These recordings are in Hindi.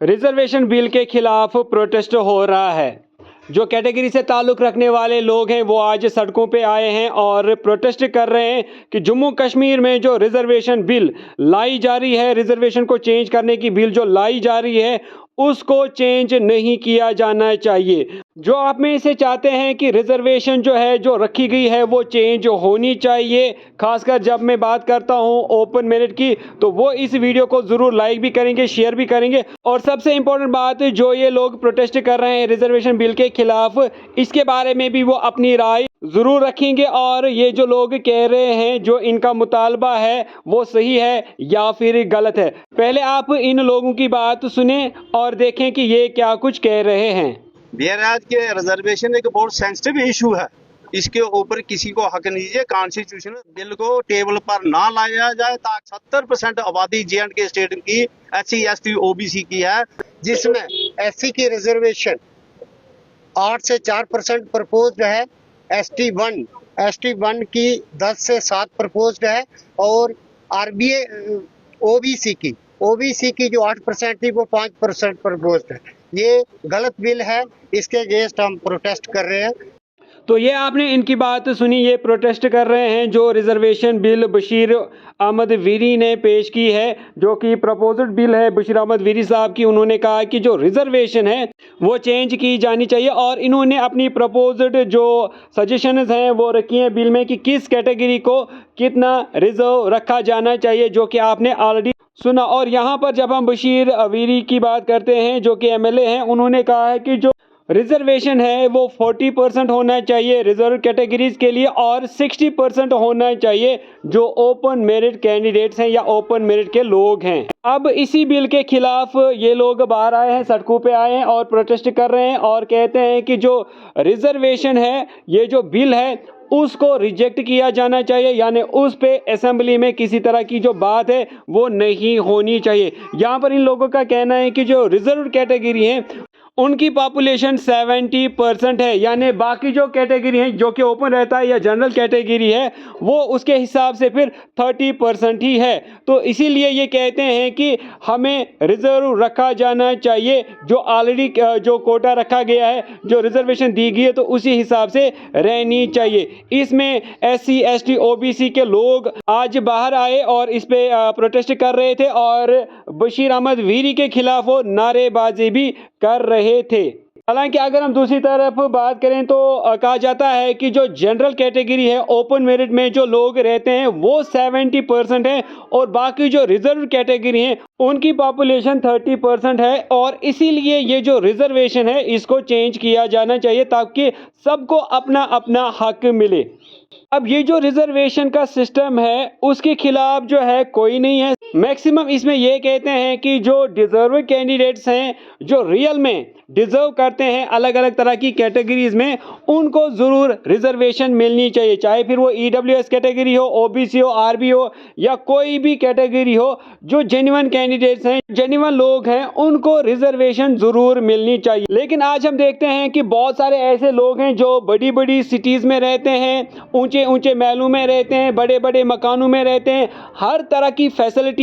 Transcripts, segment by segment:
रिजर्वेशन बिल के खिलाफ प्रोटेस्ट हो रहा है। जो कैटेगरी से ताल्लुक़ रखने वाले लोग हैं वो आज सड़कों पे आए हैं और प्रोटेस्ट कर रहे हैं कि जम्मू कश्मीर में जो रिजर्वेशन बिल लाई जा रही है, रिजर्वेशन को चेंज करने की बिल जो लाई जा रही है उसको चेंज नहीं किया जाना चाहिए। जो आप में से चाहते हैं कि रिजर्वेशन जो है जो रखी गई है वो चेंज होनी चाहिए, खासकर जब मैं बात करता हूं ओपन मेरिट की, तो वो इस वीडियो को ज़रूर लाइक भी करेंगे, शेयर भी करेंगे। और सबसे इम्पोर्टेंट बात, जो ये लोग प्रोटेस्ट कर रहे हैं रिजर्वेशन बिल के खिलाफ, इसके बारे में भी वो अपनी राय ज़रूर रखेंगे और ये जो लोग कह रहे हैं जो इनका मुतालबा है वो सही है या फिर गलत है। पहले आप इन लोगों की बात सुने और देखें कि ये क्या कुछ कह रहे हैं। बिहार राज्य के रिजर्वेशन एक बहुत सेंसिटिव इशू है, इसके ऊपर किसी को हक नहीं है। कॉन्स्टिट्यूशनल बिल को टेबल पर ना लाया जाए ताकि 70% आबादी J&K स्टेट की SC ST OBC की है, जिसमें SC की रिजर्वेशन 8 से 4% प्रपोज्ड है, ST1 की 10 से 7 प्रपोज्ड है और RBA OBC की जो 8% थी वो 5% प्रपोज्ड है। ये गलत बिल है, इसके अगेंस्ट हम प्रोटेस्ट कर रहे हैं। तो ये आपने इनकी बात सुनी, ये प्रोटेस्ट कर रहे हैं जो रिजर्वेशन बिल बशीर अहमद वीरी ने पेश की है, जो कि प्रपोज्ड बिल है बशीर अहमद वीरी साहब की। उन्होंने कहा कि जो रिजर्वेशन है वो चेंज की जानी चाहिए और इन्होंने अपनी प्रपोज्ड जो सजेशंस हैं वो रखी हैं बिल में कि किस कैटेगरी को कितना रिजर्व रखा जाना चाहिए, जो कि आपने ऑलरेडी सुना। और यहाँ पर जब हम बशीर वीरी की बात करते हैं जो कि MLA हैं, उन्होंने कहा है कि जो रिजर्वेशन है वो 40% होना चाहिए रिजर्व कैटेगरीज के लिए और 60% होना चाहिए जो ओपन मेरिट कैंडिडेट्स हैं या ओपन मेरिट के लोग हैं। अब इसी बिल के खिलाफ ये लोग बाहर आए हैं, सड़कों पे आए हैं और प्रोटेस्ट कर रहे हैं और कहते हैं कि जो रिजर्वेशन है, ये जो बिल है उसको रिजेक्ट किया जाना चाहिए, यानी उस पे असेंबली में किसी तरह की जो बात है वो नहीं होनी चाहिए। यहाँ पर इन लोगों का कहना है कि जो रिजर्व कैटेगरी है उनकी पॉपुलेशन 70% है, यानी बाकी जो कैटेगरी है जो कि ओपन रहता है या जनरल कैटेगरी है वो उसके हिसाब से फिर 30% ही है। तो इसीलिए ये कहते हैं कि हमें रिजर्व रखा जाना चाहिए, जो ऑलरेडी जो कोटा रखा गया है, जो रिजर्वेशन दी गई है तो उसी हिसाब से रहनी चाहिए। इसमें SC ST OBC के लोग आज बाहर आए और इस पे प्रोटेस्ट कर रहे थे और बशीर अहमद वीरी के खिलाफ वो नारेबाजी भी कर रहे थे। हालांकि अगर हम दूसरी तरफ बात करें तो कहा जाता है कि जो जनरल कैटेगरी है, ओपन मेरिट में जो लोग रहते हैं वो 70% है और बाकी जो रिजर्व कैटेगरी है उनकी पॉपुलेशन 30% है। और इसीलिए ये जो रिजर्वेशन है इसको चेंज किया जाना चाहिए ताकि सबको अपना अपना हक मिले। अब ये जो रिजर्वेशन का सिस्टम है उसके खिलाफ जो है कोई नहीं है। मैक्सिमम इसमें ये कहते हैं कि जो डिजर्व कैंडिडेट्स हैं, जो रियल में डिजर्व करते हैं अलग अलग तरह की कैटेगरीज में, उनको ज़रूर रिजर्वेशन मिलनी चाहिए, चाहे फिर वो EWS कैटेगरी हो, OBC हो, RB हो या कोई भी कैटेगरी हो। जो जेन्युइन कैंडिडेट्स हैं, जेन्युइन लोग हैं, उनको रिजर्वेशन ज़रूर मिलनी चाहिए। लेकिन आज हम देखते हैं कि बहुत सारे ऐसे लोग हैं जो बड़ी बड़ी सिटीज़ में रहते हैं, ऊंचे ऊंचे महलों में रहते हैं, बड़े बड़े मकानों में रहते हैं, हर तरह की फैसिलिटी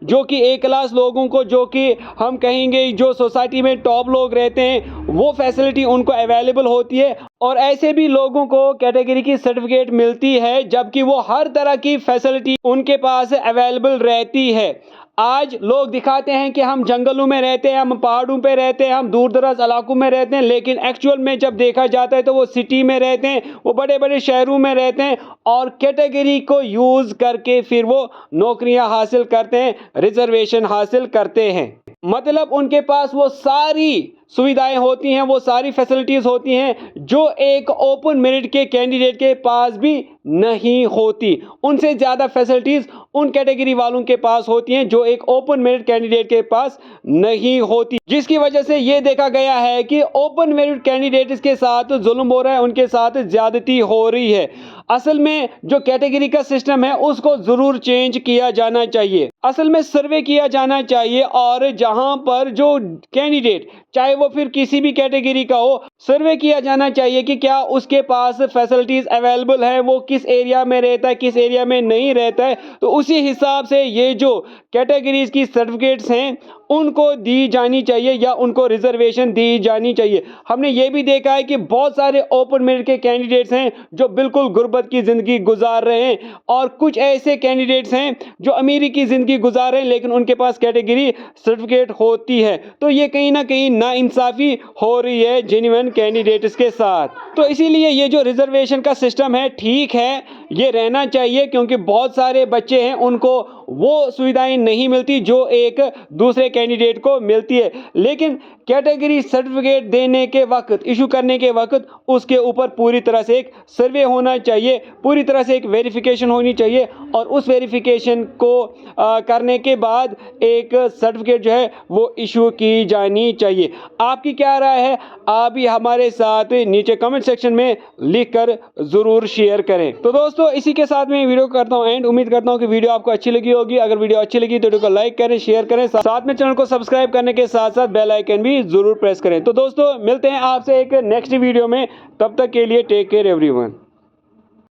जो कि A क्लास लोगों को, जो कि हम कहेंगे जो सोसाइटी में टॉप लोग रहते हैं, वो फैसिलिटी उनको अवेलेबल होती है। और ऐसे भी लोगों को कैटेगरी की सर्टिफिकेट मिलती है जबकि वो हर तरह की फैसिलिटी उनके पास अवेलेबल रहती है। आज लोग दिखाते हैं कि हम जंगलों में रहते हैं, हम पहाड़ों पे रहते हैं, हम दूर दराज इलाकों में रहते हैं, लेकिन एक्चुअल में जब देखा जाता है तो वो सिटी में रहते हैं, वो बड़े बड़े शहरों में रहते हैं और कैटेगरी को यूज़ करके फिर वो नौकरियां हासिल करते हैं, रिजर्वेशन हासिल करते हैं। मतलब उनके पास वो सारी सुविधाएं होती हैं, वो सारी फैसिलिटीज़ होती हैं जो एक ओपन मेरिट के कैंडिडेट के पास भी नहीं होती। उनसे ज़्यादा फैसिलिटीज़ उन कैटेगरी वालों के पास होती हैं जो एक ओपन मेरिट कैंडिडेट के पास नहीं होती, जिसकी वजह से ये देखा गया है कि ओपन मेरिट कैंडिडेट्स के साथ जुल्म हो रहा है, उनके साथ ज़्यादती हो रही है। असल में जो कैटेगरी का सिस्टम है उसको ज़रूर चेंज किया जाना चाहिए। असल में सर्वे किया जाना चाहिए और जहां पर जो कैंडिडेट, चाहे वो फिर किसी भी कैटेगरी का हो, सर्वे किया जाना चाहिए कि क्या उसके पास फैसिलिटीज़ अवेलेबल है, वो किस एरिया में रहता है, किस एरिया में नहीं रहता है। तो उसी हिसाब से ये जो कैटेगरीज़ की सर्टिफिकेट्स हैं उनको दी जानी चाहिए या उनको रिजर्वेशन दी जानी चाहिए। हमने ये भी देखा है कि बहुत सारे ओपन मेरिट के कैंडिडेट्स हैं जो बिल्कुल गुर्बत की ज़िंदगी गुजार रहे हैं, और कुछ ऐसे कैंडिडेट्स हैं जो अमीरी की ज़िंदगी गुजार रहे हैं लेकिन उनके पास कैटेगरी सर्टिफिकेट होती है। तो ये कहीं ना कहीं नाइंसाफ़ी हो रही है जेन्युइन कैंडिडेट्स के साथ। तो इसीलिए ये जो रिजर्वेशन का सिस्टम है ठीक है, ये रहना चाहिए, क्योंकि बहुत सारे बच्चे हैं उनको वो सुविधाएं नहीं मिलती जो एक दूसरे कैंडिडेट को मिलती है। लेकिन कैटेगरी सर्टिफिकेट देने के वक्त, इशू करने के वक्त उसके ऊपर पूरी तरह से एक सर्वे होना चाहिए, पूरी तरह से एक वेरिफिकेशन होनी चाहिए, और उस वेरिफिकेशन को करने के बाद एक सर्टिफिकेट जो है वो इशू की जानी चाहिए। आपकी क्या राय है, आप भी हमारे साथ नीचे कमेंट सेक्शन में लिखकर ज़रूर शेयर करें। तो दोस्तों इसी के साथ मैं वीडियो करता हूँ एंड। उम्मीद करता हूँ कि वीडियो आपको अच्छी लगी होगी। अगर वीडियो अच्छी लगी तो वीडियो को लाइक करें, शेयर करें, साथ में चैनल को सब्सक्राइब करने के साथ साथ बेल आइकन भी जरूर प्रेस करें। तो दोस्तों मिलते हैं आपसे एक नेक्स्ट वीडियो में, तब तक के लिए टेक केयर एवरीवन।